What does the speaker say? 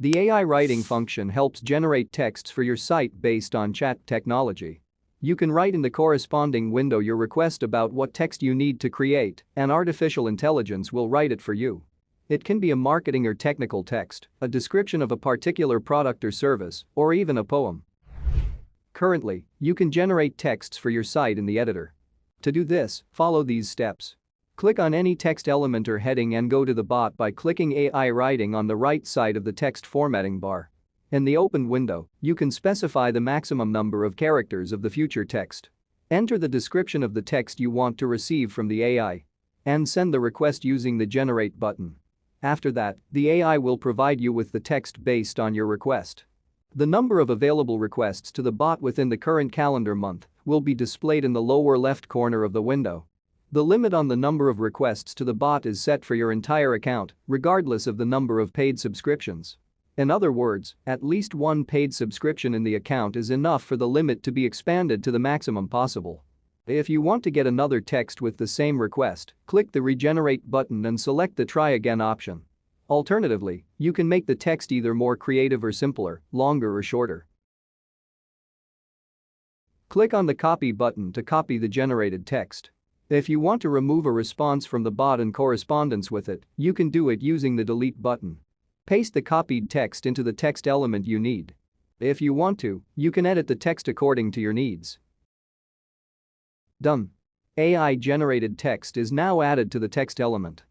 The AI writing function helps generate texts for your site based on chat technology. You can write in the corresponding window your request about what text you need to create, and artificial intelligence will write it for you. It can be a marketing or technical text, a description of a particular product or service, or even a poem. Currently, you can generate texts for your site in the editor. To do this, follow these steps. Click on any text element or heading and go to the bot by clicking AI Writing on the right side of the text formatting bar. In the open window, you can specify the maximum number of characters of the future text. Enter the description of the text you want to receive from the AI. And send the request using the Generate button. After that, the AI will provide you with the text based on your request. The number of available requests to the bot within the current calendar month will be displayed in the lower left corner of the window. The limit on the number of requests to the bot is set for your entire account, regardless of the number of paid subscriptions. In other words, at least one paid subscription in the account is enough for the limit to be expanded to the maximum possible. If you want to get another text with the same request, click the Regenerate button and select the Try Again option. Alternatively, you can make the text either more creative or simpler, longer or shorter. Click on the Copy button to copy the generated text. If you want to remove a response from the bot and correspondence with it, you can do it using the Delete button. Paste the copied text into the text element you need. If you want to, you can edit the text according to your needs. Done. AI-generated text is now added to the text element.